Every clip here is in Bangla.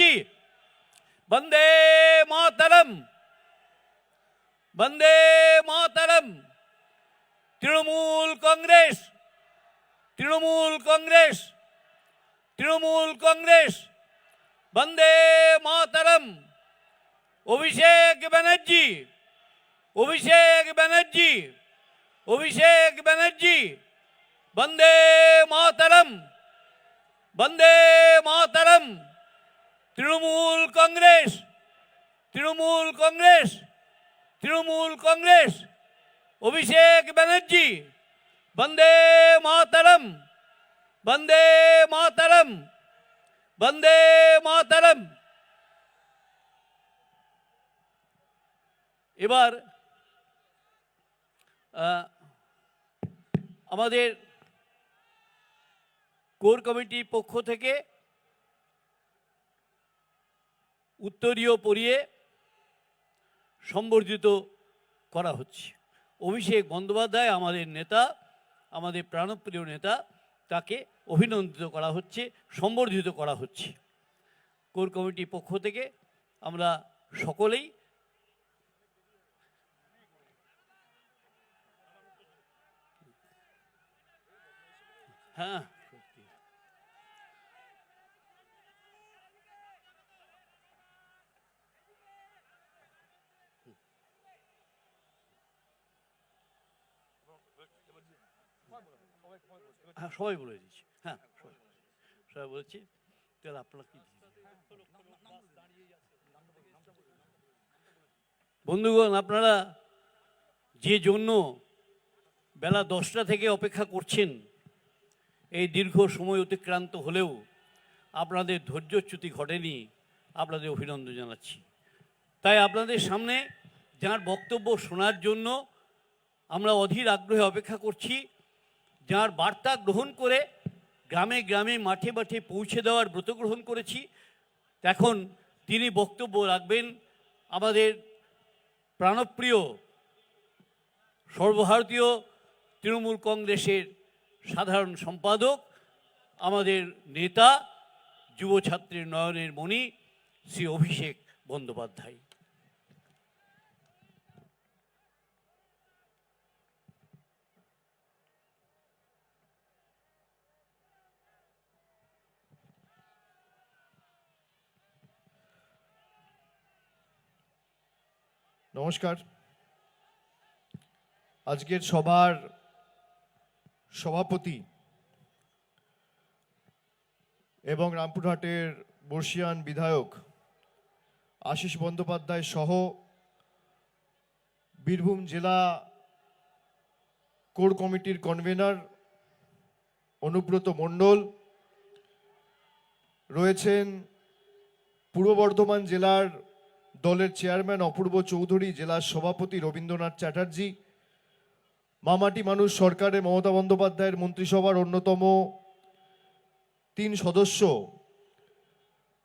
ব্যানার্জি বন্দে মাতরম, বন্দে মাতরম। তৃণমূল কংগ্রেস, তৃণমূল কংগ্রেস, তৃণমূল কংগ্রেস বন্দে মাতরম। অভিষেক ব্যানার্জি, অভিষেক ব্যানার্জি, অভিষেক ব্যানার্জি বন্দে মাতরম, বন্দে মাতরম। তৃণমূল কংগ্রেস, তৃণমূল কংগ্রেস, তৃণমূল কংগ্রেস অভিষেক ব্যানার্জি বন্দে মাতরম, বন্দে মাতরম, বন্দে মাতরম। এবার আমাদের কোর কমিটির পক্ষ থেকে উত্তরীয় পরিয়ে সম্বর্ধিত করা হচ্ছে। অভিষেক বন্দ্যোপাধ্যায় আমাদের নেতা, আমাদের প্রাণপ্রিয় নেতা, তাকে অভিনন্দিত করা হচ্ছে, সম্বর্ধিত করা হচ্ছে। কোর কমিটির পক্ষ থেকে আমরা সকলেই হ্যাঁ হ্যাঁ সবাই বলে দিচ্ছি, হ্যাঁ সবাই বলেছি। তাহলে আপনারা কি বন্ধুগণ, আপনারা যে জন্য বেলা 10টা থেকে অপেক্ষা করছেন, এই দীর্ঘ সময় অতিক্রান্ত হলেও আপনাদের ধৈর্যচ্যুতি ঘটেনি, আপনাদের অভিনন্দন জানাচ্ছি। তাই আপনাদের সামনে যার বক্তব্য শোনার জন্য আমরা অধীর আগ্রহে অপেক্ষা করছি, যার বার্তা গ্রহণ করে গ্রামে গ্রামে মাঠে মাঠে পৌঁছে দেওয়ার ব্রত গ্রহণ করেছি, এখন তিনি বক্তব্য রাখবেন আমাদের প্রাণপ্রিয় সর্বভারতীয় তৃণমূল কংগ্রেসের সাধারণ সম্পাদক, আমাদের নেতা, যুব ছাত্রের নয়নের মণি শ্রী অভিষেক বন্দ্যোপাধ্যায়। নমস্কার। আজকের সভার সভাপতি এবং রামপুরহাটের বর্ষিয়ান বিধায়ক আশিস বন্দ্যোপাধ্যায় সহ বীরভূম জেলা কোর কমিটির কনভেনর অনুব্রত মণ্ডল রয়েছেন, পূর্ব বর্ধমান জেলার দলের চেয়ারম্যান অপূর্ব চৌধুরী, জেলার সভাপতি রবীন্দ্রনাথ চ্যাটার্জি, মামাটি মানুষ সরকারে মমতা বন্দ্যোপাধ্যায়ের মন্ত্রিসভার অন্যতম 3 সদস্য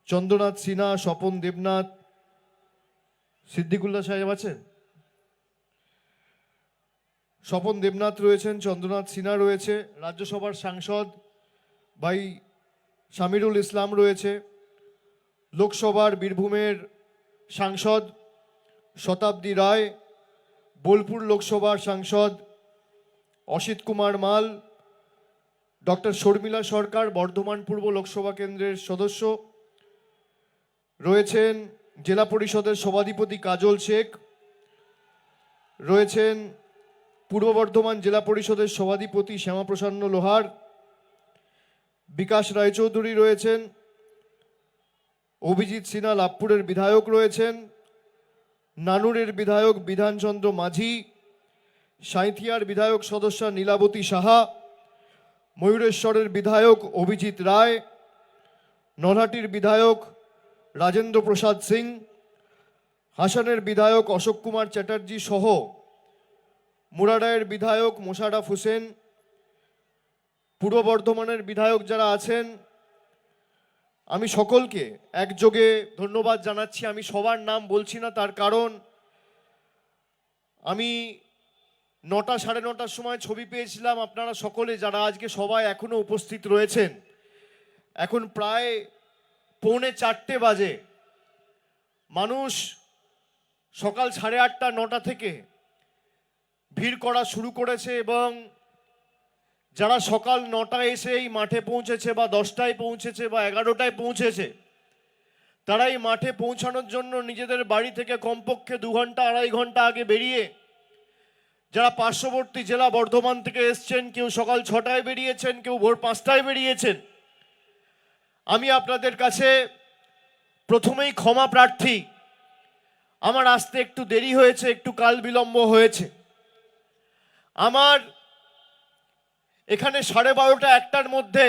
চন্দ্রনাথ সিনহা, স্বপন দেবনাথ, সিদ্দিকুল্লাহ সাহেব আছেন, স্বপন দেবনাথ রয়েছেন, চন্দ্রনাথ সিনহা রয়েছে, রাজ্যসভার সাংসদ ভাই শামিরুল ইসলাম রয়েছে, লোকসভার বীরভূমের সাংসদ শতাব্দী রায়, বোলপুর লোকসভার সাংসদ অসিত কুমার মাল, ডক্টর শর্মিলা সরকার বর্ধমান পূর্ব লোকসভা কেন্দ্রের সদস্য রয়েছেন, জেলা পরিষদের সভাধিপতি কাজল শেখ রয়েছেন, পূর্ব বর্ধমান জেলা পরিষদের সভাধিপতি শ্যামাপ্রসন্ন লোহার, বিকাশ রায়চৌধুরী রয়েছেন, অভিজিৎ সিনহা লাভপুরের বিধায়ক রয়েছেন, নানুরের বিধায়ক বিধানচন্দ্র মাঝি, সাঁইথিয়ার বিধায়ক সদস্যা নীলাবতী সাহা, ময়ূরেশ্বরের বিধায়ক অভিজিৎ রায়, নলহাটির বিধায়ক রাজেন্দ্র প্রসাদ সিং, হাসানের বিধায়ক অশোক কুমার চ্যাটার্জি সহ মুরাডায়ের বিধায়ক মোশাররফ হোসেন, পূর্ব বর্ধমানের বিধায়ক যারা আছেন, আমি সকলকে একযোগে ধন্যবাদ জানাচ্ছি। আমি সবার নাম বলছি না, তার কারণ আমি 9টা সাড়ে 9টার সময় ছবি পেয়েছিলাম। আপনারা সকলে যারা আজকে সবাই এখনো উপস্থিত রয়েছেন, এখন প্রায় 3:45 বাজে মানুষ সকাল 8:30 9টা থেকে ভিড় করা শুরু করেছে, এবং যারা সকাল 9টায় এসে এই মাঠে পৌঁছেছে বা 10টায় পৌঁছেছে বা 11টায় পৌঁছেছে, তারা এই মাঠে পৌঁছানোর জন্য নিজেদের বাড়ি থেকে কমপক্ষে 2 ঘন্টা 2.5 ঘন্টা আগে বেরিয়ে, যারা পার্শ্ববর্তী জেলা বর্ধমান থেকে এসছেন, কেউ সকাল 6টায় বেরিয়েছেন, কেউ ভোর 5টায় বেরিয়েছেন, আমি আপনাদের কাছে প্রথমেই ক্ষমা প্রার্থী। আমার আসতে একটু দেরি হয়েছে, একটু কাল বিলম্ব হয়েছে। আমার এখানে 12:30 1টার মধ্যে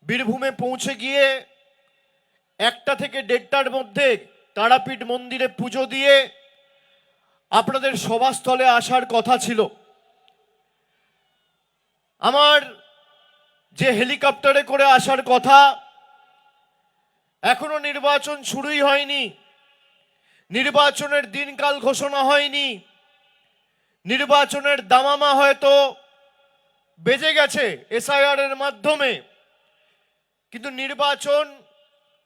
বীরভূমে পৌঁছে গিয়ে 1টা থেকে 1:30টার মধ্যে তারাপীঠ মন্দিরে পুজো দিয়ে আপনাদের সভাস্থলে আসার কথা ছিল। আমার যে হেলিকপ্টারে করে আসার কথা, এখনো নির্বাচন শুরুই হয়নি, নির্বাচনের দিনকাল ঘোষণা হয়নি, নির্বাচনের দামামা হয়তো বেজে গেছে এসআইআর এর মাধ্যমে, কিন্তু নির্বাচন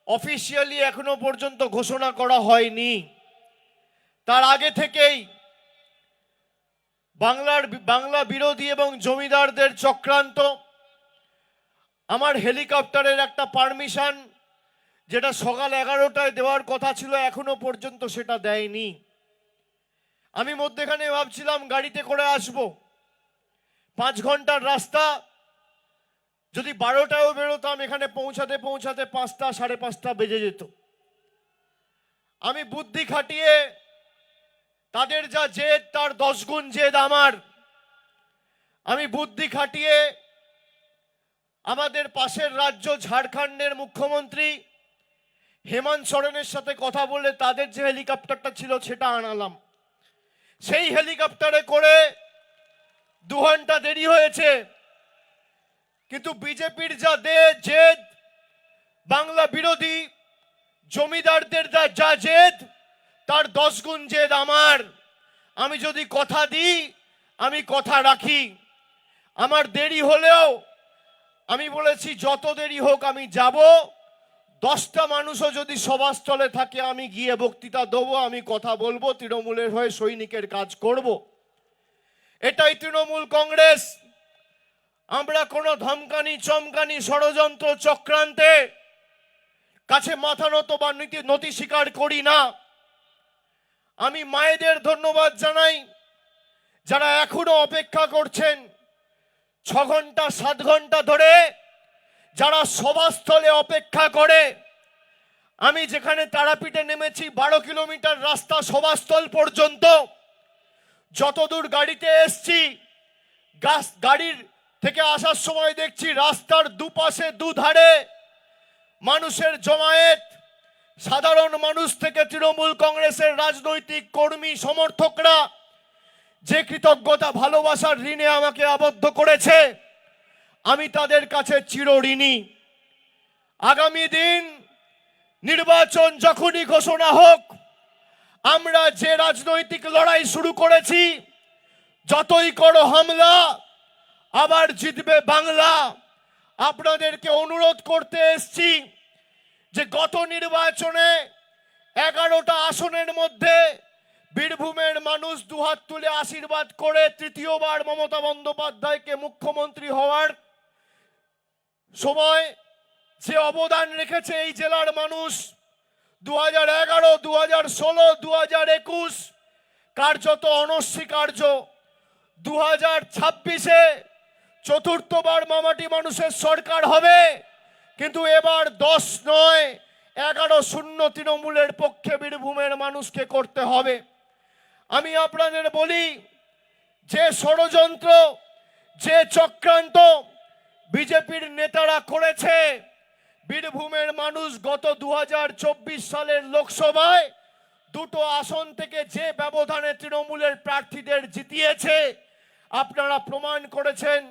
অফিসিয়ালি এখনো পর্যন্ত ঘোষণা করা হয়নি। তার আগে থেকেই বাংলা বিরোধী এবং জমিদারদের চক্রান্ত, আমার হেলিকপ্টারের একটা পারমিশন যেটা সকাল 11টায় দেওয়ার কথা ছিল, এখনো পর্যন্ত সেটা দেয়নি। আমি মধ্যেখানে ভাবছিলাম গাড়িতে করে আসব, 5 ঘন্টার রাস্তা, যদি 12টায়ও বেরোতাম এখানে পৌঁছাতে পৌঁছাতে 5টা 5:30 বেজে যেত। আমি বুদ্ধি খাটিয়ে, তাদের যা জেদ তার 10 গুণ জেদ আমার, আমি বুদ্ধি খাটিয়ে আমাদের পাশের রাজ্য ঝাড়খণ্ডের মুখ্যমন্ত্রী হেমন্ত সোরেনের সাথে কথা বলে তাদের যে হেলিকপ্টারটা ছিল সেটা আনালাম। সেই হেলিকপ্টারে করে 2 ঘন্টা দেরি হয়েছে, কিন্তু বিজেপির যা জেদ, বাংলা বিরোধী জমিদারদের যা জেদ, তার 10 গুণ জেদ আমার। আমি যদি কথা দিই, আমি কথা রাখি। আমার দেরি হলেও আমি বলেছি যত দেরি হোক আমি যাব। 10টা মানুষও যদি সভাস্থলে থাকে আমি গিয়ে বক্তৃতা দেবো, আমি কথা বলবো, তৃণমূলের হয়ে সৈনিকের কাজ করব। এটাই তৃণমূল কংগ্রেস। আমরা কোনো ধমকানি চমকানি ষড়যন্ত্র চক্রান্তে কাছে মাথা নত বা নতি স্বীকার করি না। আমি মায়েদের ধন্যবাদ জানাই যারা এখনো অপেক্ষা করছেন, 6 ঘন্টা 7 ঘন্টা ধরে যারা সভাস্থলে অপেক্ষা করে। আমি যেখানে তারাপীঠে নেমেছি 12 কিলোমিটার রাস্তা সভাস্থল পর্যন্ত, যতদূর গাড়িতে এসছি, গাড়ির থেকে আসার সময় দেখছি রাস্তার দুপাশে দুধারে মানুষের জমায়েত, সাধারণ মানুষ থেকে তৃণমূল কংগ্রেসের রাজনৈতিক কর্মী সমর্থকরা যে কৃতজ্ঞতা ভালোবাসার ঋণে আমাকে আবদ্ধ করেছে, আমি তাদের কাছে চিরঋণী। আগামী দিন নির্বাচন যখনই ঘোষণা হোক, আমরা যে রাজনৈতিক লড়াই শুরু করেছি, যতই করো হামলা আবার জিতবে বাংলা, আপনাদেরকে অনুরোধ করতে এসছি যে গত নির্বাচনে 11টা আসনের মধ্যে বীরভূমের মানুষ দুহাত তুলে আশীর্বাদ করে তৃতীয়বার মমতা বন্দ্যোপাধ্যায়কে মুখ্যমন্ত্রী হওয়ার সময় যে অবদান রেখেছে এই জেলার মানুষ, 2011, 2016, 2021 কার্যত অনস্বীকার্য। 2026-এ চতুর্থবার মামাটি মানুষের সরকার হবে, কিন্তু এবার 10 নয় 11-0 তৃণমূলের পক্ষে বীরভূমের মানুষকে করতে হবে। আমি আপনাদের বলি, যে ষড়যন্ত্র, যে চক্রান্ত বিজেপির নেতারা করেছে, বীরভূমের মানুষ গত 2024 সালের লোকসভায় 2টো আসন থেকে যে ব্যবধানে তৃণমূলের প্রার্থীদের জিতিয়েছে, আপনারা প্রমাণ করেছেন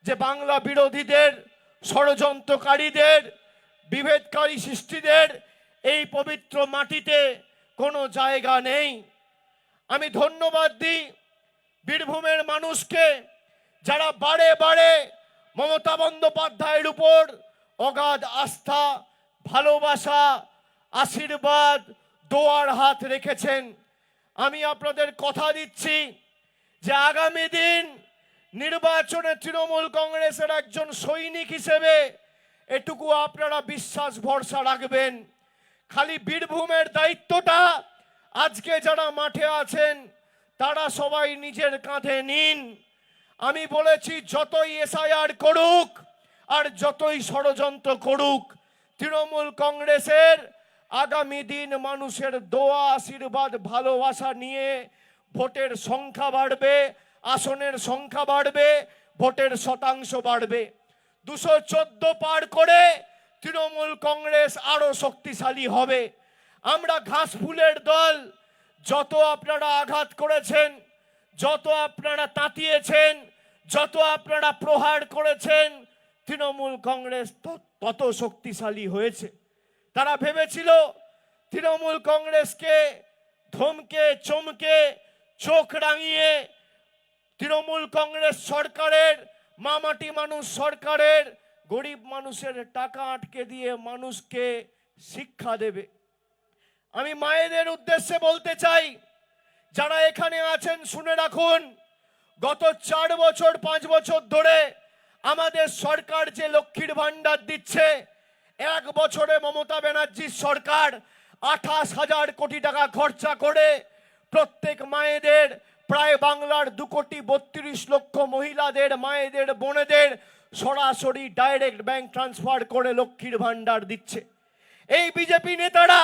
যে বাংলা বিরোধীদের, ষড়যন্ত্রকারীদের, বিভেদকারী সৃষ্টিদের এই পবিত্র মাটিতে কোনো জায়গা নেই। আমি ধন্যবাদ দিই বীরভূমের মানুষকে যারা বারে বারে মমতা বন্দ্যোপাধ্যায়ের উপর অগাধ আস্থা ভালোবাসা, আশীর্বাদ, দোয়ার হাত রেখেছেন। আমি আপনাদের কথা দিচ্ছি যে আগামী দিন নির্বাচনে তৃণমূল কংগ্রেসের একজন সৈনিক হিসেবে এটুকু আপনারা বিশ্বাস ভরসা রাখবেন। খালি বীরভূমের দায়িত্বটা আজকে যারা মাঠে আছেন তারা সবাই নিজের কাঁধে নিন। আমি বলেছি যতই এসআইআর করুক আর যতই ষড়যন্ত্র করুক, তৃণমূল কংগ্রেসের আগামী দিন মানুষের দোয়া, আশীর্বাদ, ভালোবাসা নিয়ে ভোটের সংখ্যা বাড়বে, আসনের সংখ্যা বাড়বে, ভোটের শতাংশ বাড়বে। 214 পার করে তৃণমূল কংগ্রেস আরো শক্তিশালী হবে। আমরা ঘাস ফুলের দল, যত আপনারা আঘাত করেছেন, যত আপনারা তাতিয়েছেন, যত আপনারা প্রহার করেছেন, তৃণমূল কংগ্রেস তত শক্তিশালী হয়েছে। তারা ভেবেছিল তৃণমূল কংগ্রেসকে ধমকে চমকে চোখ রাঙিয়ে তৃণমূল কংগ্রেস সরকারের, মামাটি মানুষ সরকারের গরিব মানুষের টাকা আটকে দিয়ে মানুষকে শিক্ষা দেবে। আমি মায়েদের উদ্দেশ্যে বলতে চাই, যারা এখানে আছেন শুনে রাখুন, গত 4 বছর 5 বছর ধরে আমাদের সরকার যে লক্ষ্মীর ভান্ডার দিচ্ছে, 1 বছরে মমতা ব্যানার্জির সরকার 28,000 কোটি টাকা খরচা করে প্রত্যেক মায়েদের, প্রায় বাংলার 2,32,00,000 মহিলাদের, মায়েদের, বোনেদের সরাসরি ডাইরেক্ট ব্যাংক ট্রান্সফার করে লক্ষ্মীর ভান্ডার দিচ্ছে। এই বিজেপি নেতারা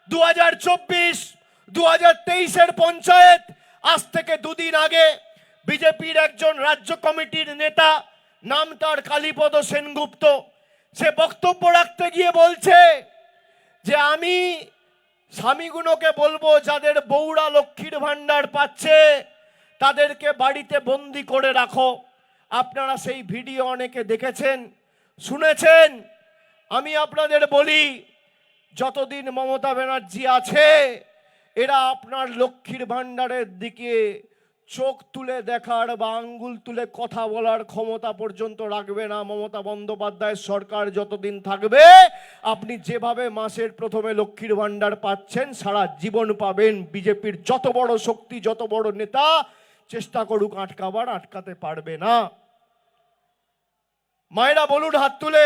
2024, 2023-এর পঞ্চায়েত, আজ থেকে 2 দিন আগে বিজেপির একজন রাজ্য কমিটির নেতা, নাম তার কালীপদ সেনগুপ্ত, সে বক্তব্য রাখতে গিয়ে বলছে যে আমি স্বামীগুলোকে বলবো যাদের বউরা লক্ষ্মীর ভান্ডার পাচ্ছে তাদেরকে বাড়িতে বন্দি করে রাখো। আপনারা সেই ভিডিও অনেকে দেখেছেন, শুনেছেন। আমি আপনাদের বলি, যতদিন মমতা ব্যানার্জি আছে এরা আপনার লক্ষ্মীর ভান্ডারের দিকে চোখ তুলে দেখার বা আঙ্গুল তুলে কথা বলার ক্ষমতা পর্যন্ত রাখবে না। মমতা বন্দ্যোপাধ্যায়ের সরকার যতদিন থাকবে আপনি যেভাবে মাসের প্রথমে লক্ষ্মীর ভান্ডার পাচ্ছেন সারা জীবন পাবেন। বিজেপির যত বড় শক্তি, যত বড় নেতা চেষ্টা করুক আটকাবার, আটকাতে পারবে না। মায়েরা বলুন হাত তুলে,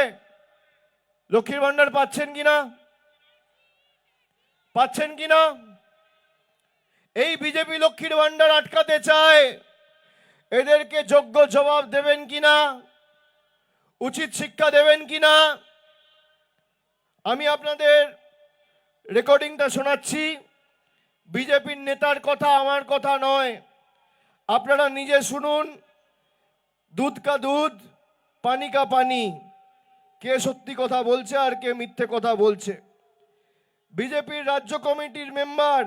লক্ষ্মীর ভান্ডার পাচ্ছেন কিনা? পাচ্ছেন কিনা? এই বিজেপি লক্ষ্মীর ভান্ডার আটকাতে চায়, এদেরকে যোগ্য জবাব দেবেন কিনা, উচিত শিক্ষা দেবেন কিনা? আমি আপনাদের রেকর্ডিংটা শোনাচ্ছি। বিজেপির নেতার কথা, আমার কথা নয়, আপনারা নিজে শুনুন। দুধ কা দুধ, পানি কা পানি, কে সত্যি কথা বলছে আর কে মিথ্যে কথা বলছে। বিজেপির রাজ্য কমিটির মেম্বার,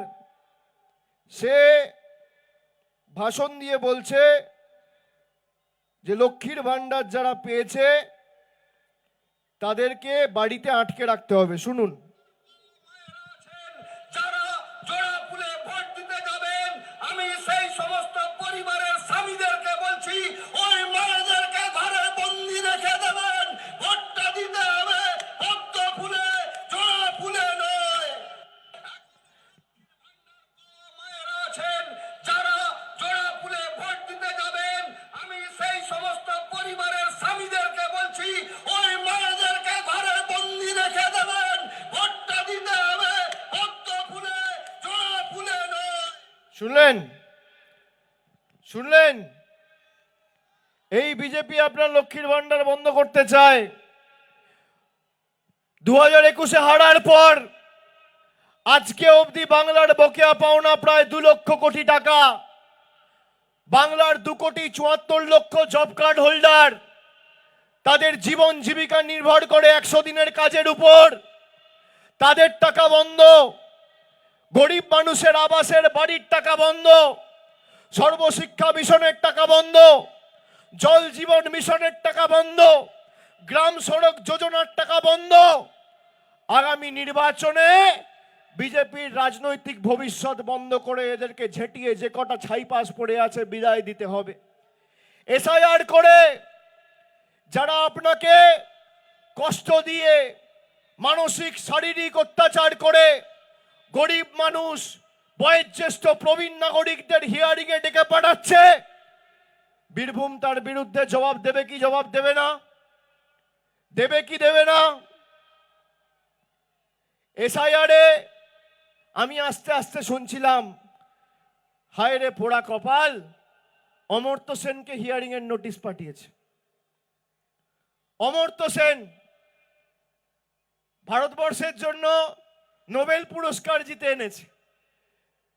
সে ভাষণ দিয়ে বলছে যে লক্ষ্মীর ভান্ডার যারা পেয়েছে তাদেরকে বাড়িতে আটকে রাখতে হবে। শুনুন। যারা জোড়া ফুলে ভোট দিতে যাবেন, আমি সেই সমস্ত পরিবারের স্বামীদেরকে বলছি, ওই মায়েদেরকে ঘরে বন্দি রেখে দেবেন। ভোটটা দিতে হবে পদ্ম ফুলে, জোড়া ফুলে নয়। মায়েরা আছেন যারা জোড়া ফুলে ভোট দিতে যাবেন, আমি সেই সমস্ত পরিবারের স্বামীদেরকে বলছি, ওই মায়েদেরকে ঘরে বন্দি রেখে দেবেন। ভোটটা দিতে হবে পদ্ম ফুলে, জোড়া ফুলে নয়। শুনলেন? শুনলেন? এই বিজেপি আপনার লক্ষ্মীর ভান্ডার বন্ধ করতে চায়। 2021-এ হারার পর আজকে অবধি বাংলার বকেয়া পাওনা প্রায় 2 লক্ষ কোটি টাকা। বাংলার 2,74,00,000 জব কার্ড হোল্ডার, তাদের জীবন জীবিকা নির্ভর করে 100 দিনের কাজের উপর। তাদের টাকা বন্ধ। গরিব মানুষের আবাসের বাড়ির টাকা বন্ধ, সর্বশিক্ষা মিশনের টাকা বন্ধ, জল জীবন মিশনের টাকা বন্ধ, গ্রাম সড়ক যোজনার টাকা বন্ধ। আগামী নির্বাচনে বিজেপির রাজনৈতিক ভবিষ্যৎ বন্ধ করে এদেরকে ঝেঁটিয়ে যে কটা ছাইপাস পড়ে আছে বিদায় দিতে হবে। এসআইআর করে যারা আপনাকে কষ্ট দিয়ে মানসিক শারীরিক অত্যাচার করে গরিব মানুষ, বয়োজ্যেষ্ঠ প্রবীণ নাগরিকদের হিয়ারিং এ ডেকে পাঠাচ্ছে, বীরভূম তার বিরুদ্ধে জবাব দেবে কি জবাব দেবে না? দেবে কি দেবে না? এসআইআরে আমি আস্তে আস্তে শুনছিলাম, হায় রে পোড়া কপাল, অমর্ত্য সেনকে হিয়ারিং এর নোটিশ পাঠিয়েছে। অমর্ত্য সেন ভারতবর্ষের জন্য নোবেল পুরস্কার জিতে এনেছে,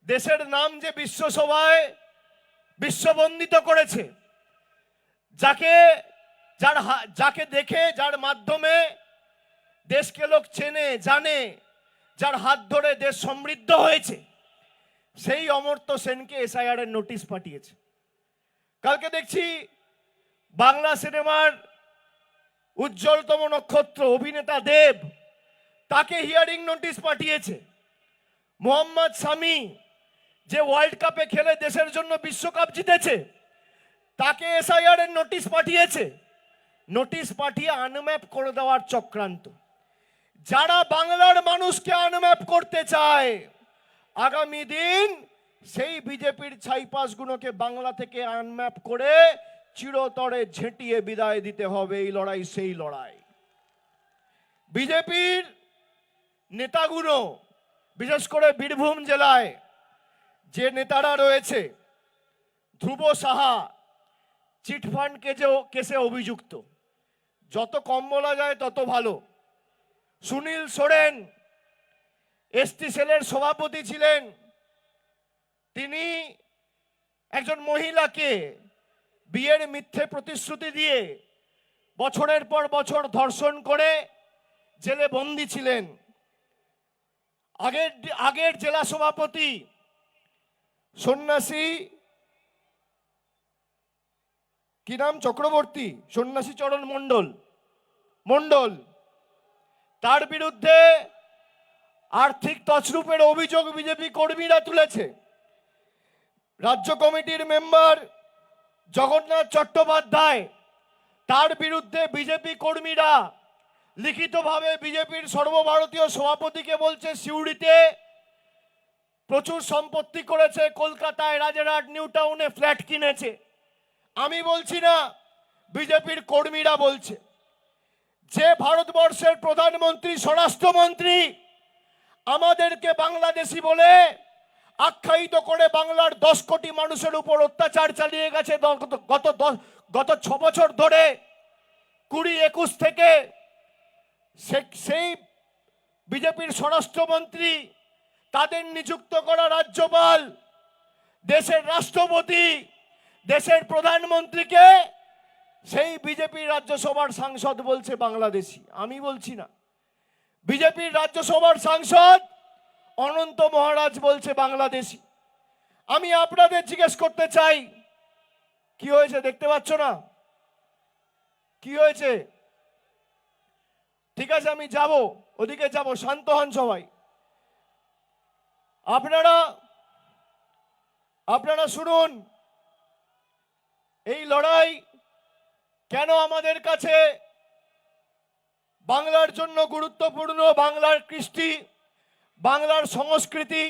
দেশের নাম যে বিশ্বসভায় বিশ্ববন্দিত করেছে, যাকে দেখে, যার মাধ্যমে দেশকে লোক চেনে জানে, যার হাত ধরে দেশ সমৃদ্ধ হয়েছে, সেই অমর্ত্য সেনকে এসআইআর এর নোটিশ পাঠিয়েছে। কালকে দেখছি বাংলা সিনেমার উজ্জ্বলতম নক্ষত্র অভিনেতা দেব, তাকে হিয়ারিং নোটিশ পাঠিয়েছে। মোহাম্মদ শামি, যে ওয়ার্ল্ড কাপে খেলে দেশের জন্য বিশ্বকাপ জিতেছে, তাকে এসআইআর এর নোটিশ পাঠিয়েছে। নোটিশ পাঠিয়ে আনম্যাপ করে দেওয়ার চক্রান্ত। যারা বাংলার মানুষকে আনম্যাপ করতে চায়, আগামী দিন সেই বিজেপির ছাইপাসগুলোকে বাংলা থেকে আনম্যাপ করে চিরতরে ঝেঁটিয়ে বিদায় দিতে হবে। এই লড়াই সেই লড়াই। বিজেপির নেতাগুলো, বিশেষ করে বীরভূম জেলায় যে নেতারা রয়েছে, ধ্রুব সাহা চিটফান্ড কেসে অভিযুক্ত, যত কম বলা যায় তত ভালো। সুনীল সোরেন এসটি সেলের সভাপতি ছিলেন, তিনি একজন মহিলাকে বিয়ের মিথ্যে প্রতিশ্রুতি দিয়ে বছরের পর বছর ধর্ষণ করে জেলে বন্দী ছিলেন। আগের জেলা সভাপতি সন্ন্যাসী, কি নাম, চক্রবর্তী, সন্ন্যাসী চরণ মণ্ডল, তার বিরুদ্ধে আর্থিক তছরূপের অভিযোগ বিজেপি কর্মীরা তুলেছে। রাজ্য কমিটির মেম্বার জগন্নাথ চট্টোপাধ্যায়, তার বিরুদ্ধে বিজেপি কর্মীরা লিখিতভাবে বিজেপির সর্বভারতীয় সভাপতিকে বলছে সিউড়িতে প্রচুর সম্পত্তি করেছে, কলকাতায় রাজারহাট নিউ টাউনে ফ্ল্যাট কিনেছে। আমি বলছি না, বিজেপির কর্মীরা বলছে। যে ভারতবর্ষের প্রধানমন্ত্রী, স্বরাষ্ট্রমন্ত্রী আমাদেরকে বাংলাদেশি বলে আখ্যায়িত করে বাংলার 10 কোটি মানুষের উপর অত্যাচার চালিয়ে গেছে গত 6 বছর ধরে, 20-21 থেকে, সেই বিজেপির স্বরাষ্ট্রমন্ত্রী, তাদের নিযুক্ত করা রাজ্যপাল, দেশের রাষ্ট্রপতি, দেশের প্রধানমন্ত্রীকে সেই বিজেপির রাজ্যসভার সাংসদ বলছে বাংলাদেশি। আমি বলছি না, বিজেপির রাজ্যসভার সাংসদ অনন্ত মহারাজ বলছে বাংলাদেশি। আমি আপনাদের জিজ্ঞেস করতে চাই, কি হয়েছে দেখতে পাচ্ছ না? কি হয়েছে? ঠিক আছে, আমি যাব, ওদিকে যাব, শান্ত হন সবাই। আপনারা শুনুন, এই লড়াই কেন আমাদের কাছে বাংলার জন্য গুরুত্বপূর্ণ। বাংলার কৃষ্টি, বাংলার সংস্কৃতি,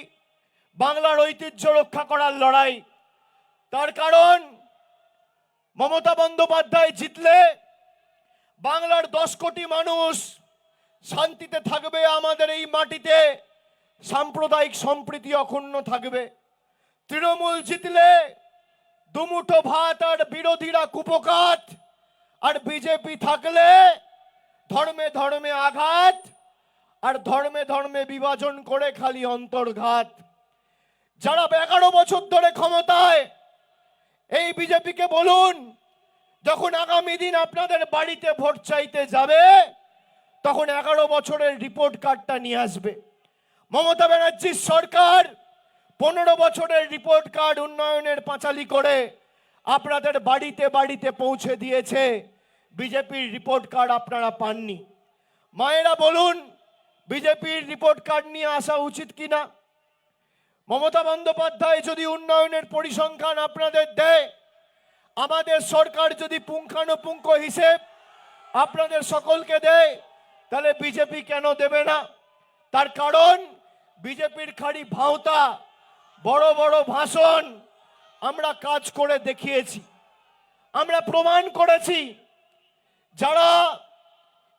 বাংলার ঐতিহ্য রক্ষা করার লড়াই। তার কারণ, মমতা বন্দ্যোপাধ্যায় জিতলে বাংলার 10 কোটি মানুষ শান্তিতে থাকবে, আমাদের এই মাটিতে সাম্প্রদায়িক সম্প্রীতি অক্ষুণ্ণ থাকবে। তৃণমূল জিতলে দুমুঠো ভাত আর বিরোধীরা কুপকাত, আর বিজেপি থাকলে ধর্মে ধর্মে আঘাত আর ধর্মে ধর্মে বিভাজন করে খালি অন্তর্ঘাত। যারা 11 বছর ধরে ক্ষমতায়, এই বিজেপিকে বলুন, যখন আগামী দিন আপনাদের বাড়িতে ভোট চাইতে যাবে, তখন 11 বছরের রিপোর্ট কার্ডটা নিয়ে আসবে। মমতা ব্যানার্জির সরকার 15 বছরের রিপোর্ট কার্ড উন্নয়নের পাঁচালি করে আপনাদের বাড়িতে বাড়িতে পৌঁছে দিয়েছে। বিজেপির রিপোর্ট কার্ড আপনারা পাননি। মায়েরা বলুন, বিজেপির রিপোর্ট কার্ড নিয়ে আসা উচিত কিনা? মমতা বন্দ্যোপাধ্যায় যদি উন্নয়নের পরিসংখ্যান আপনাদের দেয়, আমাদের সরকার যদি পুঙ্খানুপুঙ্খ হিসেব আপনাদের সকলকে দেয়, তাহলে বিজেপি কেন দেবে না? তার কারণ বিজেপির খালি ভাওতা, বড় বড় ভাষণ। আমরা কাজ করে দেখিয়েছি, আমরা প্রমাণ করেছি। যারা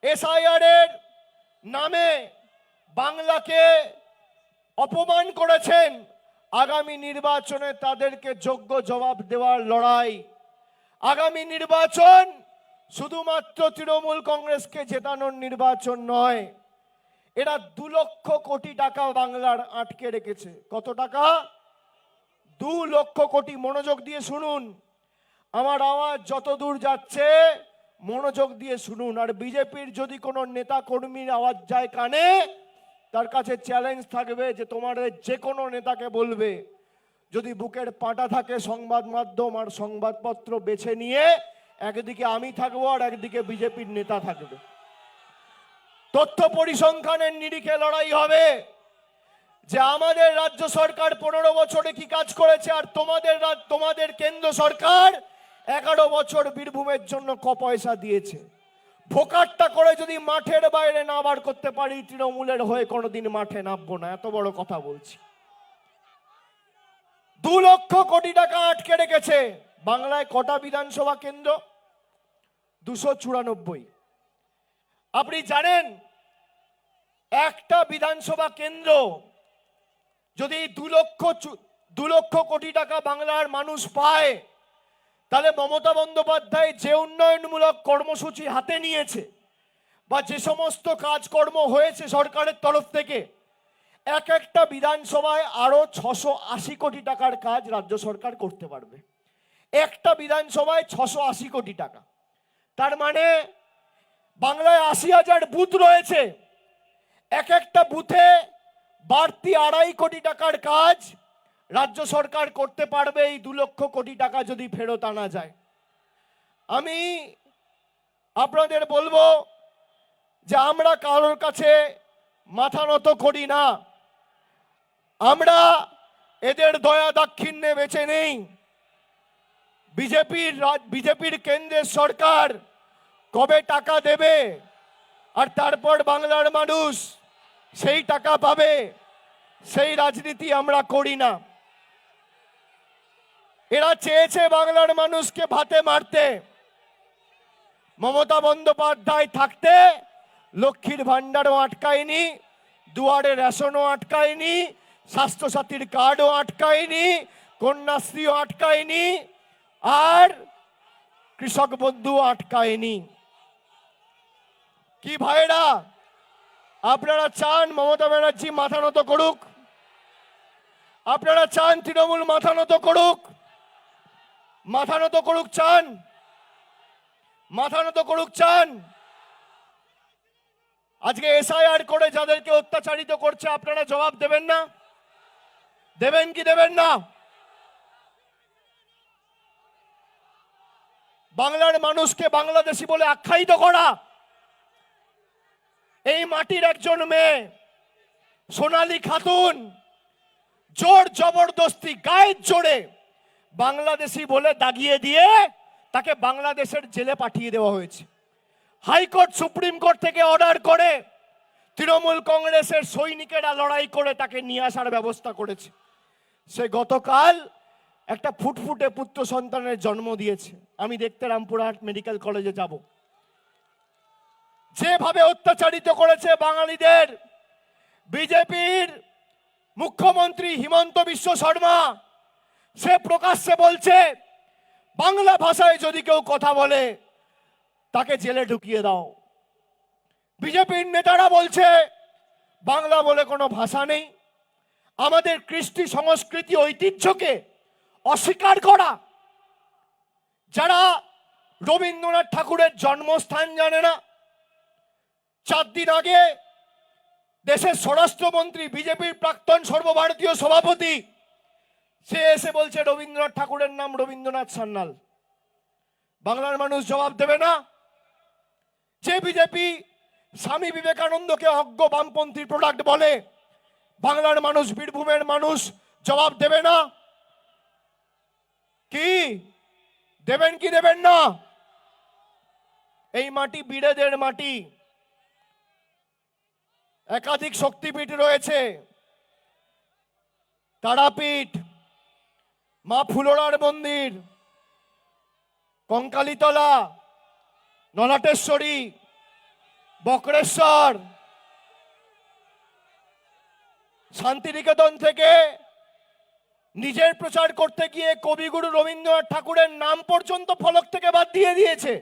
এসআইআর এর নামে বাংলাকে অপমান করেছেন, আগামী নির্বাচনে তাদেরকে যোগ্য জবাব দেওয়ার লড়াই। আগামী নির্বাচন শুধুমাত্র তৃণমূল কংগ্রেসকে জেতানোর নির্বাচন নয়, এরা 2 লক্ষ কোটি টাকা বাংলার আটকে রেখেছে। কত টাকা? 2 লক্ষ কোটি। মনোযোগ দিয়ে শুনুন, আমার আওয়াজ যত দূর যাচ্ছে মনোযোগ দিয়ে শুনুন। আর বিজেপির যদি কোনো নেতা কর্মীর আওয়াজ যায় কানে, তার কাছে চ্যালেঞ্জ থাকবে যে তোমাদের যে কোনো নেতাকে বলবে, যদি বুকের পাটা থাকে সংবাদ মাধ্যম আর সংবাদপত্র বেছে নিয়ে, একদিকে আমি থাকবো আর একদিকে বিজেপির নেতা থাকবে। তথ্য পরিসংখ্যানের নিরিখে লড়াই হবে যে আমাদের রাজ্য সরকার 15 বছরে কি কাজ করেছে, আর তোমাদের কেন্দ্র সরকার 11 বছর বীরভূমের জন্য ক পয়সা দিয়েছে। ভোকারটা করে যদি মাঠের বাইরে না বার করতে পারি, তৃণমূলের হয়ে কোনোদিন মাঠে নামবো না। এত বড় কথা বলছি। 2 লক্ষ কোটি টাকা আটকে রেখেছে। বাংলায় কটা বিধানসভা কেন্দ্র? 294। আপনি জানেন একটা বিধানসভা কেন্দ্র যদি 2 লক্ষ কোটি টাকা বাংলার মানুষ পায়, তাহলে মমতা বন্দ্যোপাধ্যায় যে উন্নয়নমূলক কর্মসূচি হাতে নিয়েছে বা যে সমস্ত কাজকর্ম হয়েছে সরকারের তরফ থেকে, এক একটা বিধানসভায় আরো 680 কোটি টাকার কাজ রাজ্য সরকার করতে পারবে। একটা বিধানসভায় 680 কোটি টাকা। তার মানে বাংলায় 80,000 বুথ রয়েছে, এক একটা বুথে বাড়তি 2.5 কোটি টাকার কাজ রাজ্য সরকার করতে পারবে এই 2 লক্ষ কোটি টাকা যদি ফেরত আনা যায়। আমি আপনাদের বলবো যে আমরা কারোর কাছে মাথা নত করি না, আমরা এদের দয়া দাক্ষিণ্যে বেঁচে নেই। বিজেপির কেন্দ্রের সরকার কবে টাকা দেবে আর তারপর বাংলার মানুষ সেই টাকা পাবে, সেই রাজনীতি আমরা করি না। এরা চেয়েছে বাংলার মানুষকে ভাতে মারতে। মমতা বন্দ্যোপাধ্যায় থাকতে লক্ষ্মীর ভান্ডারও আটকায়নি, দুয়ারে রেশনও আটকায়নি, স্বাস্থ্যসাথীর কার্ডও আটকায়নি, কন্যাশ্রীও আটকায়নি, আর কৃষক বন্ধু আটকায়নি। কি ভাইরা, আপনারা চান মমতা ব্যানার্জি মাথা নত করুক? আপনারা চান তৃণমূল মাথা নত করুক? মাথা নত করুক চান? মাথা নত করুক চান? আজকে এসআইআর করে যাদেরকে অত্যাচারিত করছে আপনারা জবাব দেবেন না? দেবেন কি দেবেন না? বাংলার মানুষকে বাংলাদেশি বলে আখ্যায়িত করা, এই মাটির একজন মেয়ে সোনালী খাতুন জোর জবরদস্তি গায়ের জোরে বাংলাদেশি বলে দাগিয়ে দিয়ে তাকে বাংলাদেশের জেলে পাঠিয়ে দেওয়া হয়েছে। হাইকোর্ট সুপ্রিম কোর্ট থেকে অর্ডার করে তৃণমূল কংগ্রেসের সৈনিকেরা লড়াই করে তাকে নিয়ে আসার ব্যবস্থা করেছে। সে গতকাল একটা ফুটফুটে পুত্র সন্তানের জন্ম দিয়েছে। আমি দেখতে রামপুরহাট মেডিকেল কলেজে যাব। যেভাবে অত্যাচারিত করেছে বাঙালিদের বিজেপির মুখ্যমন্ত্রী হিমন্ত বিশ্ব শর্মা, সে প্রকাশ্যে বলছে বাংলা ভাষায় যদি কেউ কথা বলে তাকে জেলে ঢুকিয়ে দাও। বিজেপির নেতারা বলছে বাংলা বলে কোনো ভাষা নেই। আমাদের কৃষ্টি সংস্কৃতি ঐতিহ্যকে অস্বীকার করা, যারা রবীন্দ্রনাথ ঠাকুরের জন্মস্থান জানে না। 4 দিন আগে দেশের স্বরাষ্ট্রমন্ত্রী বিজেপির প্রাক্তন সর্বভারতীয় সভাপতি সে এসে বলছে রবীন্দ্রনাথ ঠাকুরের নাম রবীন্দ্রনাথ সান্যাল। বাংলার মানুষ জবাব দেবে না? যে বিজেপি স্বামী বিবেকানন্দকে অজ্ঞ বামপন্থী প্রোডাক্ট বলে, বাংলার মানুষ, বীরভূমের মানুষ জবাব দেবে না? কি দেবেন কি দেবেন না? এই মাটি বীরেদের মাটি, একাধিক শক্তিপীঠ রয়েছে, তারাপীঠ, মা ফুলোরার মন্দির, কঙ্কালীতলা, নলাটেশ্বরী, বক্রেশ্বর। শান্তিনিকেতন থেকে নিজের প্রচার করতে গিয়ে কবিগুরু রবীন্দ্রনাথ ঠাকুরের নাম পর্যন্ত ফলক থেকে বাদ দিয়ে দিয়েছে।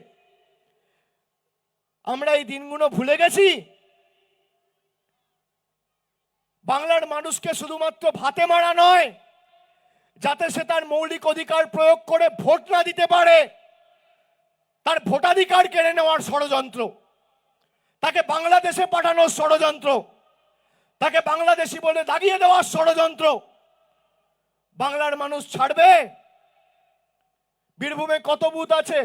আমরা এই দিনগুলো ভুলে গেছি। বাংলার মানুষকে শুধুমাত্র ভাতে মারা নয়, যাতে সে তার মৌলিক অধিকার প্রয়োগ করে ভোট না দিতে পারে, তার ভোটাধিকার কেড়ে নেওয়ার ষড়যন্ত্র, তাকে বাংলাদেশে পাঠানোর ষড়যন্ত্র, তাকে বাংলাদেশি বলে দাগিয়ে দেওয়ার ষড়যন্ত্র বাংলার মানুষ ছাড়বে? বীরভূমে কত বুথ আছে?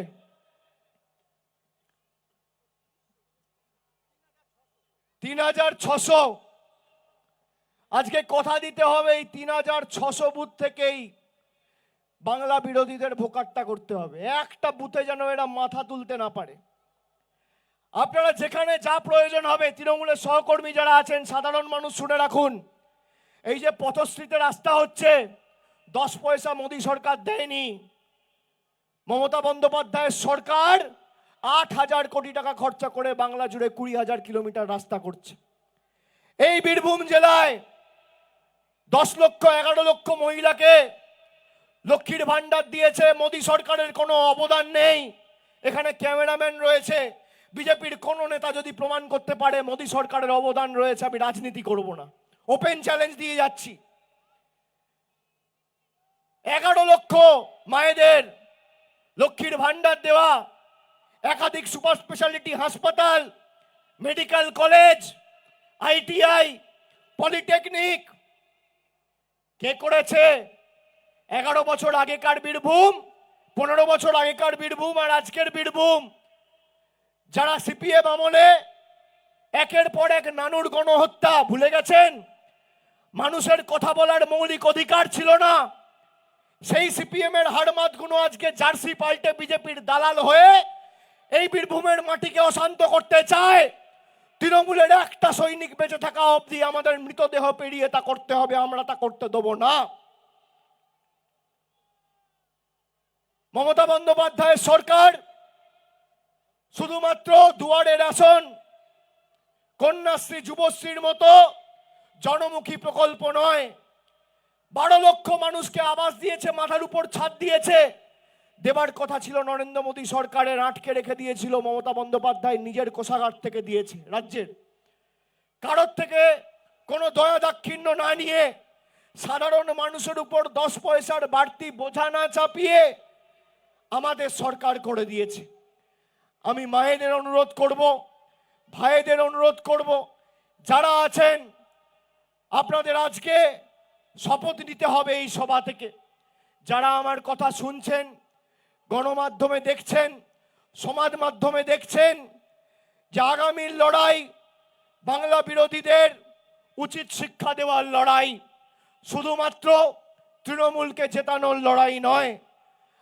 ৩৬০০। আজকে কথা দিতে হবে এই ৩৬০০ বুথ থেকেই বাংলা বিরোধীদের ভোকাট্টা করতে হবে। একটা বুথে যেন এরা মাথা তুলতে না পারে। আপনারা যেখানে যা প্রয়োজন হবে, তৃণমূলের সহকর্মী যারা আছেন, সাধারণ মানুষ শুনে রাখুন, এই যে পথশ্রীতে রাস্তা হচ্ছে, 10 পয়সা মোদী সরকার দেয়নি। মমতা বন্দ্যোপাধ্যায়ের সরকার ৮,০০০ কোটি টাকা খরচা করে বাংলা জুড়ে ২০,০০০ কিলোমিটার রাস্তা করছে। এই বীরভূম জেলায় 10 লক্ষ 11 লক্ষ মহিলাকে লক্ষ্মীর ভান্ডার দিয়েছে, মোদী সরকারের কোনো অবদান নেই। এখানে ক্যামেরাম্যান রয়েছে, বিজেপির কোন নেতা যদি প্রমাণ করতে পারে মোদী সরকারের অবদান রয়েছে, আমি রাজনীতি করব না। ওপেন চ্যালেঞ্জ দিয়ে যাচ্ছি। 11 লক্ষ মায়েদের লক্ষ্মীর ভান্ডার দেওয়া, একাধিক সুপার স্পেশালিটি হাসপাতাল, মেডিকেল কলেজ, ITI, পলিটেকনিক কে করেছে? 11 বছর আগেকার বীরভূম, 15 বছর আগেকার বীরভূম আর আজকের বীরভূম। যারা সিপিএম আমলে একের পর এক নানুর গণহত্যা ভুলে গেছেন, মানুষের কথা বলার মৌলিক অধিকার ছিল না, সেই সিপিএম এর হাড়মাতগুলো আজকে জার্সি পাল্টে বিজেপির দালাল হয়ে এই বীরভূমের মাটিকে অশান্ত করতে চায়। তৃণমূলের একটা সৈনিক বেঁচে থাকা অবধি আমাদের মৃতদেহ পেরিয়ে তা করতে হবে, আমরা তা করতে দেব না। মমতা বন্দ্যোপাধ্যায়ের সরকার শুধুমাত্র দুয়ারে রেশন, কন্যাশ্রী, যুবশ্রীর মতো জনমুখী প্রকল্প নয়, 12 লক্ষ মানুষকে আবাস দিয়েছে, মাথার উপর ছাদ দিয়েছে। দেবার কথা ছিল নরেন্দ্র মোদী সরকারের, আটকে রেখে দিয়েছিল মমতা বন্দ্যোপাধ্যায় নিজের কোষাগার থেকে দিয়েছে। রাজ্যের কারোর থেকে কোনো দয়া দাক্ষিণ্য না নিয়ে, সাধারণ মানুষের উপর 10 পয়সার বাড়তি বোঝা না চাপিয়ে আমাদের সরকার করে দিয়েছে। আমি মায়েদের অনুরোধ করব, ভাইদের অনুরোধ করব, যারা আছেন আপনাদের আজকে শপথ নিতে হবে এই সভা থেকে। যারা আমার কথা শুনছেন, গণমাধ্যমে দেখছেন, সমাজ মাধ্যমে দেখছেন, যে আগামীর লড়াই বাংলা বিরোধীদের উচিত শিক্ষা দেওয়ার লড়াই, শুধুমাত্র তৃণমূলকে জেতানোর লড়াই নয়।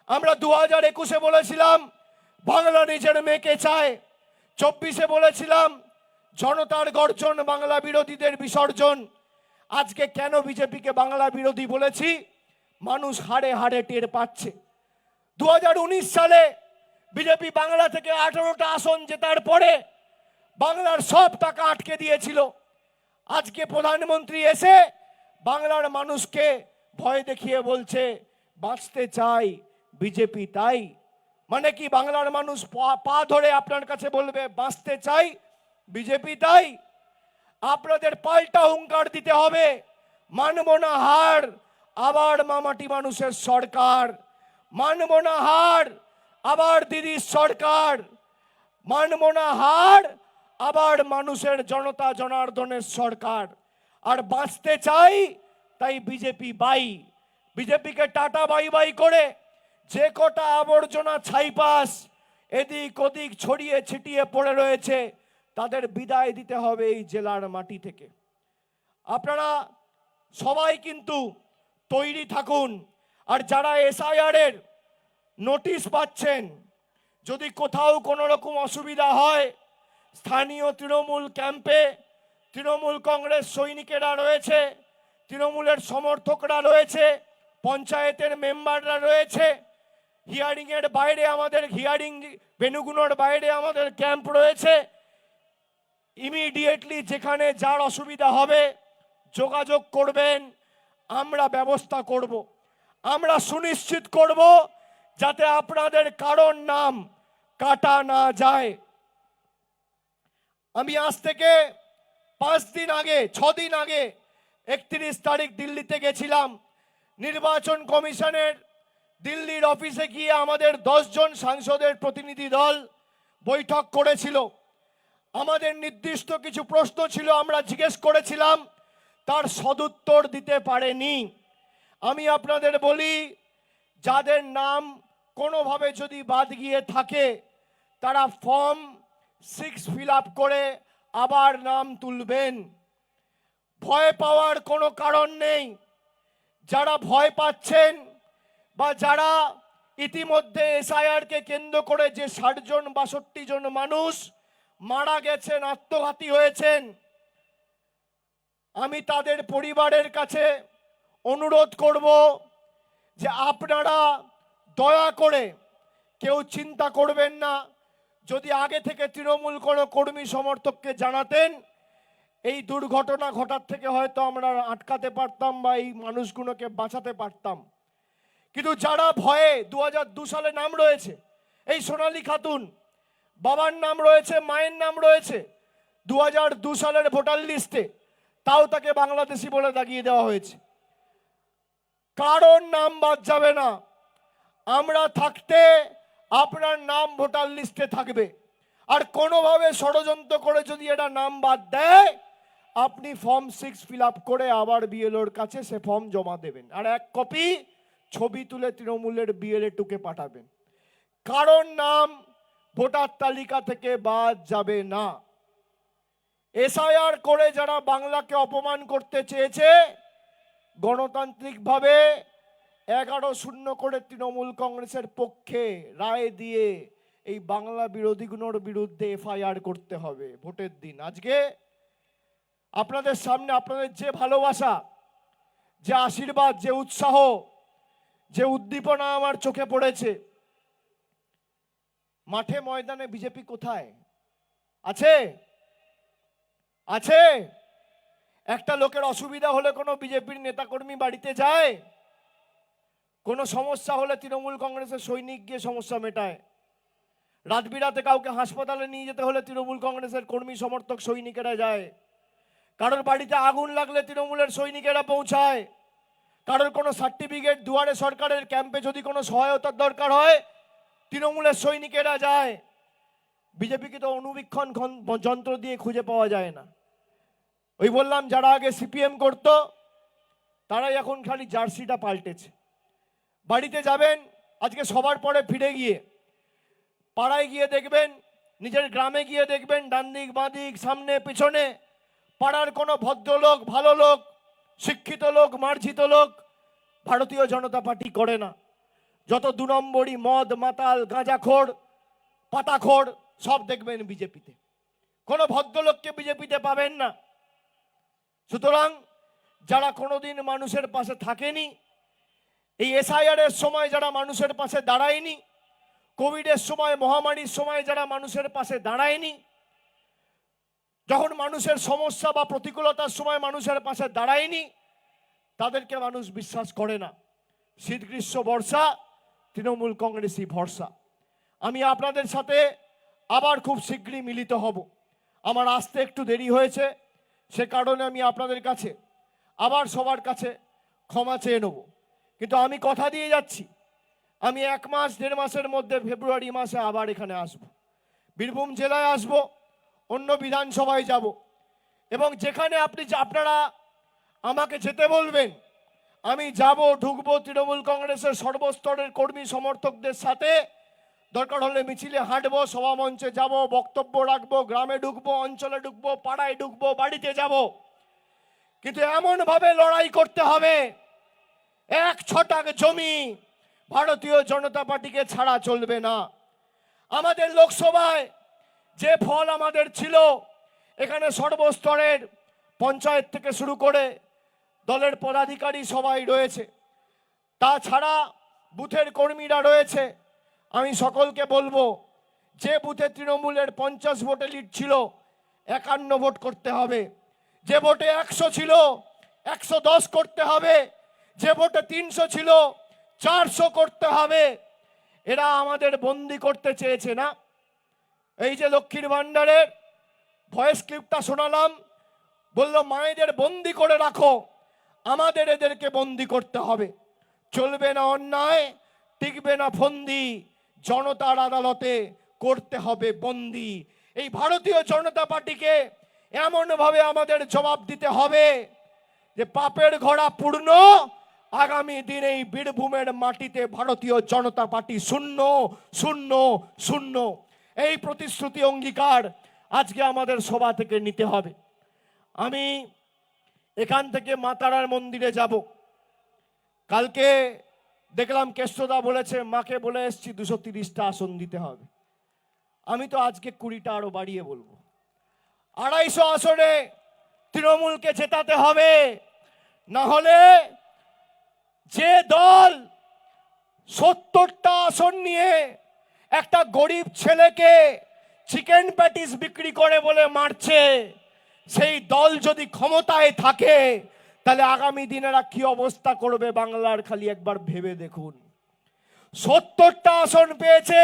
আমরা 2021-এ বলেছিলাম বাংলা নিজের মেয়েকে চায়, 24-এ বলেছিলাম জনতার গর্জন, বাংলা বিরোধীদের বিসর্জন। আজকে কেন বিজেপিকে বাংলা বিরোধী বলেছি? মানুষ হাড়ে হাড়ে টের পাচ্ছে। 2019 সালে বিজেপি বাংলা থেকে 18টা আসন জেতার পরে বাংলার সব টাকা আটকে দিয়েছিল। আজকে প্রধানমন্ত্রী এসে বাংলার মানুষকে ভয় দেখিয়ে বলছে বাঁচতে চাই বিজেপি তাই। মানে কি বাংলার মানুষ পা ধরে আপনার কাছে বলবে বাঁচতে চাই বিজেপি তাই? আপনাদের পাল্টা হুঙ্কার দিতে হবে, মানব না হার, আবার মামাটি মানুষের সরকার, মানব না হার, আবার দিদির সরকার, মানব না হার, আবার মানুষের জনতা জনার্দনের সরকার। আর বাঁচতে চাই তাই বিজেপি বাই। বিজেপিকে টাটা বাই বাই করে যে কটা আবর্জনা ছাইপাস এদিক ওদিক ছড়িয়ে ছিটিয়ে পড়ে রয়েছে, তাদের বিদায় দিতে হবে এই জেলার মাটি থেকে। আপনারা সবাই কিন্তু তৈরি থাকুন। আর যারা SIR এর নোটিশ পাচ্ছেন, যদি কোথাও কোনো রকম অসুবিধা হয়, স্থানীয় তৃণমূল ক্যাম্পে তৃণমূল কংগ্রেস সৈনিকেরা রয়েছে, তৃণমূলের সমর্থকরা রয়েছে, পঞ্চায়েতের মেম্বাররা রয়েছে, হিয়ারিং এর বাইরে আমাদের হিয়ারিং ভেনুগুলোর বাইরে আমাদের ক্যাম্প রয়েছে। ইমিডিয়েটলি যেখানে যার অসুবিধা হবে যোগাযোগ করবেন, আমরা ব্যবস্থা করব। আমরা সুনিশ্চিত করব যাতে আপনাদের কারোর নাম কাটা না যায়। আমি আজ থেকে 5 দিন আগে 6 দিন আগে 31 তারিখ দিল্লিতে গেছিলাম। নির্বাচন কমিশনের দিল্লির অফিসে গিয়ে আমাদের 10 জন সাংসদের প্রতিনিধি দল বৈঠক করেছিল। আমাদের নির্দিষ্ট কিছু প্রশ্ন ছিল, আমরা জিজ্ঞেস করেছিলাম, তার সদুত্তর দিতে পারেনি। আমি আপনাদের বলি, যাদের নাম কোনোভাবে যদি বাদ গিয়ে থাকে তারা ফর্ম 6 ফিল আপ করে আবার নাম তুলবেন। ভয় পাওয়ার কোনো কারণ নেই। যারা ভয় পাচ্ছেন বা যারা ইতিমধ্যে এসআইআর কে কেন্দ্র করে যে 60 জন 62 জন মানুষ মারা গেছেন, আত্মঘাতী হয়েছেন, আমি তাদের পরিবারের কাছে অনুরোধ করব যে আপনারা দয়া করে কেউ চিন্তা করবেন না। যদি আগে থেকে তৃণমূল কোনো কর্মী সমর্থককে জানাতেন, এই দুর্ঘটনা ঘটার থেকে হয়তো আমরা আটকাতে পারতাম বা এই মানুষগুলোকে বাঁচাতে পারতাম। কিন্তু যারা ভয়ে 2002 সালে নাম রয়েছে, এই সোনালী খাতুন, বাবার নাম রয়েছে, মায়ের নাম রয়েছে 2002 সালের ভোটার লিস্টে, তাও তাকে বাংলাদেশি বলে দাগিয়ে দেওয়া হয়েছে। কারোর নাম বাদ যাবে না। আমরা থাকতে আপনার নাম ভোটার লিস্টে থাকবে। আর কোনোভাবে ষড়যন্ত্র করে যদি এটা নাম বাদ দেয়, আপনি ফর্ম 6 ফিল আপ করে আবার বিএলওর কাছে সে ফর্ম জমা দেবেন, আর 1 কপি ছবি তুলে তৃণমূলের বিএলএ টুকে পাঠাবেন। কারোর নাম ভোটার তালিকা থেকে বাদ যাবে না। এসআইআর করে যারা বাংলাকে অপমান করতে চেয়েছে, গণতান্ত্রিকভাবে 11-0 করে তৃণমূল কংগ্রেসের পক্ষে রায় দিয়ে এই বাংলা বিরোধীগুলোর বিরুদ্ধে এফআইআর করতে হবে ভোটের দিন। আজকে আপনাদের সামনে আপনাদের যে ভালোবাসা, যে আশীর্বাদ, যে উৎসাহ, যে উদ্দীপনা আমার চোখে পড়েছে। মাঠে ময়দানে বিজেপি কোথায় আছে? আছে? একটা লোকের অসুবিধা হলে কোনো বিজেপির নেতাকর্মী বাড়িতে যায়? কোনো সমস্যা হলে তৃণমূল কংগ্রেসের সৈনিক গিয়ে সমস্যা মেটায়। রাত বিরাতে কাউকে হাসপাতালে নিয়ে যেতে হলে তৃণমূল কংগ্রেসের কর্মী সমর্থক সৈনিকেরা যায়। কারোর বাড়িতে আগুন লাগলে তৃণমূলের সৈনিকেরা পৌঁছায়। কারোর কোনো সার্টিফিকেট দুয়ারে সরকারের ক্যাম্পে যদি কোনো সহায়তার দরকার হয়, তৃণমূলের সৈনিকেরা যায়। বিজেপিকে তো অনুবীক্ষণ যন্ত্র দিয়ে খুঁজে পাওয়া যায় না। ওই বললাম, যারা আগে সিপিএম করত তারাই এখন খালি জার্সিটা পাল্টেছে। বাড়িতে যাবেন আজকে সবার পরে ফিরে গিয়ে, পাড়ায় গিয়ে দেখবেন, নিজের গ্রামে গিয়ে দেখবেন, ডান দিক বাঁ দিক সামনে পিছনে পাড়ার কোনো ভদ্রলোক, ভালো লোক, শিক্ষিত লোক, মার্জিত লোক ভারতীয় জনতা পার্টি করে না। যত 2 নম্বরই মদ মাতাল গাঁজাখোর পাতাখোর সব দেখবেন বিজেপিতে। কোনো ভদ্রলোককে বিজেপিতে পাবেন না। সুতরাং যারা কোনোদিন মানুষের পাশে থাকেনি, এই এসআইআর এর সময় যারা মানুষের পাশে দাঁড়ায়নি, কোভিডের সময়, মহামারীর সময় যারা মানুষের পাশে দাঁড়ায়নি, যখন মানুষের সমস্যা বা প্রতিকূলতার সময় মানুষের পাশে দাঁড়ায়নি, তাদেরকে মানুষ বিশ্বাস করে না। শীত গ্রীষ্ম বর্ষা তৃণমূল কংগ্রেসই ভরসা। আমি আপনাদের সাথে আবার খুব শীঘ্রই মিলিত হব। আমার আসতে একটু দেরি হয়েছে, সে কারণে আমি আপনাদের কাছে আবার সবার কাছে ক্ষমা চেয়ে নেব। কিন্তু আমি কথা দিয়ে যাচ্ছি, আমি 1 মাস 1.5 মাসের মধ্যে ফেব্রুয়ারি মাসে আবার এখানে আসব। বীরভূম জেলায় আসব, অন্য বিধানসভায় যাব, এবং যেখানে আপনারা আমাকে যেতে বলবেন আমি যাব, ঢুকবো। তৃণমূল কংগ্রেসের সর্বস্তরের কর্মী সমর্থকদের সাথে দরকার হলে মিছিলে হাঁটবো, সভা মঞ্চে যাব, বক্তব্য রাখবো, গ্রামে ঢুকবো, অঞ্চলে ঢুকবো, পাড়ায় ঢুকবো, বাড়িতে যাব। কিন্তু এমনভাবে লড়াই করতে হবে, 1 ছটাক জমি ভারতীয় জনতা পার্টিকে ছাড়া চলবে না। আমাদের লোকসভায় যে ফল আমাদের ছিল, এখানে সর্বস্তরের পঞ্চায়েত থেকে শুরু করে দলের পদাধিকারী সবাই রয়েছে, তাছাড়া বুথের কর্মীরা রয়েছে। আমি সকলকে বলবো, যে বুথে তৃণমূলের 50 ভোটে লিড ছিল 51 ভোট করতে হবে, যে ভোটে 100 ছিল 110 করতে হবে, যে ভোটে 300 ছিল 400 করতে হবে। এরা আমাদের বন্দি করতে চেয়েছে না? এই যে লক্ষ্মীর ভান্ডারের ভয়েস ক্লিপটা শোনালাম, বলল মায়েদের বন্দি করে রাখো, আমাদের এদেরকে বন্দি করতে হবে। চলবে না অন্যায়, টিকবে না ফন্দি, জনতার আদালতে করতে হবে বন্দি। এই ভারতীয় জনতা পার্টিকে এমনভাবে আমাদের জবাব দিতে হবে যে পাপের ঘোড়া পূর্ণ, আগামী দিনে এই বীরভূমের মাটিতে ভারতীয় জনতা পার্টি শূন্য শূন্য শূন্য। এই প্রতিশ্রুতি অঙ্গীকার আজকে আমাদের সভা থেকে নিতে হবে। আমি এখান থেকে মা তারার মন্দিরে যাব। কালকে দেখলাম কেষ্টদা বলেছে, মাকে বলে এসছি 230টা আসন দিতে হবে। আমি তো আজকে 20টা আরো বাড়িয়ে বলবো। 250 আসনে তৃণমূলকে জেতাতে হবে, না হলে যে দল 70টা আসন নিয়ে একটা গরিব ছেলেকে চিকেন প্যাটিস বিক্রি করে বলে মারছে, সেই দল যদি ক্ষমতায় থাকে তাহলে আগামী দিনেরা কি অবস্থা করবে বাংলার খালি একবার ভেবে দেখুন। 70টা আসন পেয়েছে,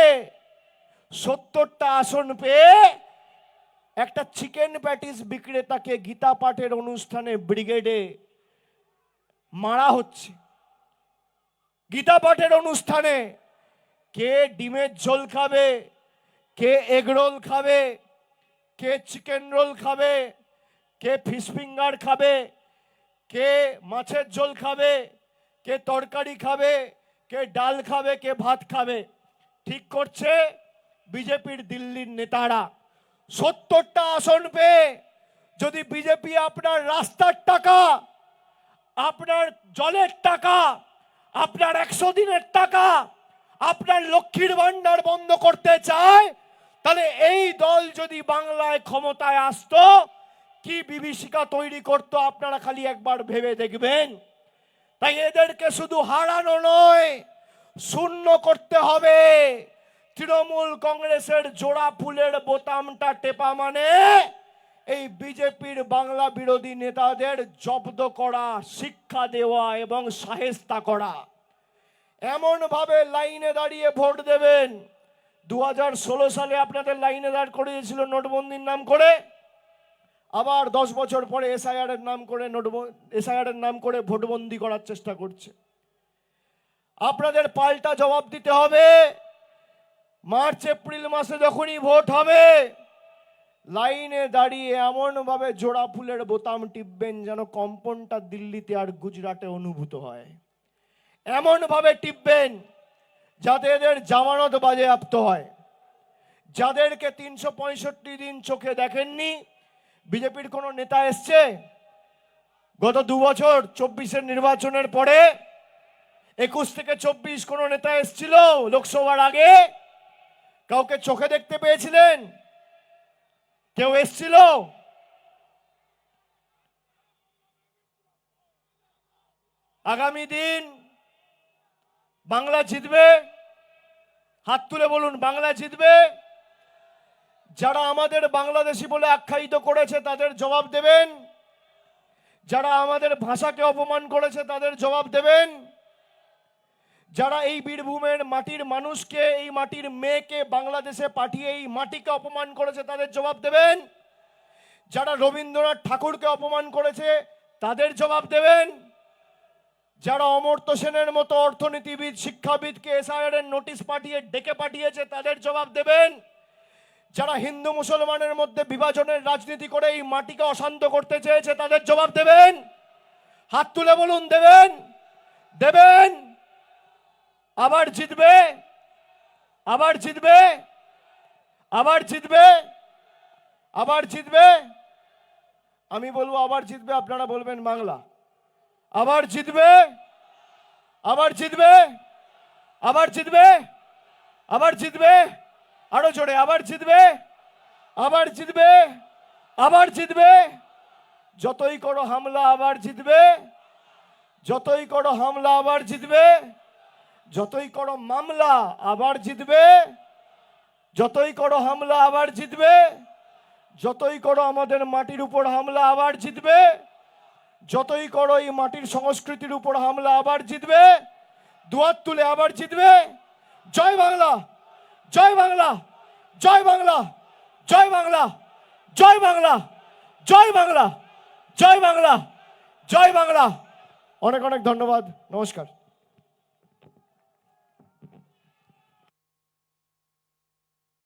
70টা আসন পেয়ে একটা চিকেন প্যাটিস বিক্রেতাকে গীতা পাঠের অনুষ্ঠানে ব্রিগেডে মারা হচ্ছে। গীতা পাঠের অনুষ্ঠানে কে ডিমের ঝোল খাবে, কে এগ রোল খাবে, কে চিকেন রোল খাবে, কে ফিশ ফিঙ্গার খাবে, কে মাছের ঝোল খাবে, কে তরকারি খাবে, কে ডাল খাবে, কে ভাত খাবে, ঠিক করছে বিজেপির দিল্লির নেতারা। 70টা আসন পেয়ে যদি বিজেপি আপনার রাস্তার টাকা, আপনার জলের টাকা, আপনার 100 দিনের টাকা, আপনার লক্ষ্মীর ভান্ডার বন্ধ করতে চায়, তাহলে এই দল যদি বাংলায় ক্ষমতায় আসতো কি বিভীষিকা তৈরি করতো আপনারা খালি একবার ভেবে দেখবেন। তাই এদেরকে শুধু হারানো নয়, শূন্য করতে হবে। তৃণমূল কংগ্রেসের জোড়া ফুলের বোতামটা টেপা মানে এই বিজেপির বাংলা বিরোধী নেতাদের জব্দ করা, শিক্ষা দেওয়া এবং শায়েস্তা করা। এমন ভাবে লাইনে দাঁড়িয়ে ভোট দেবেন। 2016 সালে আপনাদের লাইনে দাঁড় করিয়েছিল নোটবন্দির নাম করে, আবার 10 বছর পরে এসআইআর এর নাম করে ভোটবন্দি করার চেষ্টা করছে। আপনাদের পাল্টা জবাব দিতে হবে। মার্চ এপ্রিল মাসে যখনই ভোট হবে, লাইনে দাঁড়িয়ে এমন ভাবে জোড়া ফুলের বোতাম টিপবেন যেন কম্পনটা দিল্লিতে আর গুজরাটে অনুভূত হয়। এমন ভাবে টিপবেন যাতে এদের জামানত বাজেয়াপ্ত হয়। যাদেরকে 365 দিন চোখে দেখেননি, বিজেপির কোন নেতা এসছে গত 2 বছর 24-এর নির্বাচনের পরে? 21 থেকে 24 কোন নেতা এসছিল লোকসভার আগে? কাউকে চোখে দেখতে পেয়েছিলেন? কেউ এসছিল? আগামী দিন বাংলা জিতবে। হাত তুলে বলুন বাংলা জিতবে। যারা আমাদের বাংলাদেশি বলে আখ্যায়িত করেছে তাদের জবাব দেবেন, যারা আমাদের ভাষাকে অপমান করেছে তাদের জবাব দেবেন, যারা এই বীরভূমের মাটির মানুষকে, এই মাটির মেয়েকে বাংলাদেশে পাঠিয়ে এই মাটিকে অপমান করেছে তাদের জবাব দেবেন, যারা রবীন্দ্রনাথ ঠাকুরকে অপমান করেছে তাদের জবাব দেবেন, যারা অমর্ত্য সেনের মতো অর্থনীতিবিদ, শিক্ষাবিদকে এসআইআর এর নোটিশ পাঠিয়ে ডেকে পাঠিয়েছে তাদের জবাব দেবেন, যারা হিন্দু মুসলমানের মধ্যে বিভাজনের রাজনীতি করে এই মাটিকে অশান্ত করতে চেয়েছে তাদের জবাব দেবেন। হাত তুলে বলুন দেবেন। দেবেন। আবার জিতবে, আবার জিতবে, আবার জিতবে, আবার জিতবে। আমি বলবো আবার জিতবে, আপনারা বলবেন বাংলা। আবার জিতবে, আবার জিতবে, আবার জিতবে, আবার জিতবে, আরো জোরে আবার জিতবে, আবার জিতবে, আবার জিতবে। যতই করো হামলা আবার জিতবে, যতই করো হামলা আবার জিতবে, যতই করো মামলা আবার জিতবে, যতই করো হামলা আবার জিতবে, যতই করো আমাদের মাটির উপর হামলা আবার জিতবে, যতই করো এই মাটির সংস্কৃতির উপর হামলা আবার জিতবে, দুয়ার তুলে আবার জিতবে। জয় বাংলা, জয় বাংলা, জয় বাংলা, জয় বাংলা, জয় বাংলা, জয় বাংলা, জয় বাংলা, জয় বাংলা। অনেক অনেক ধন্যবাদ, নমস্কার।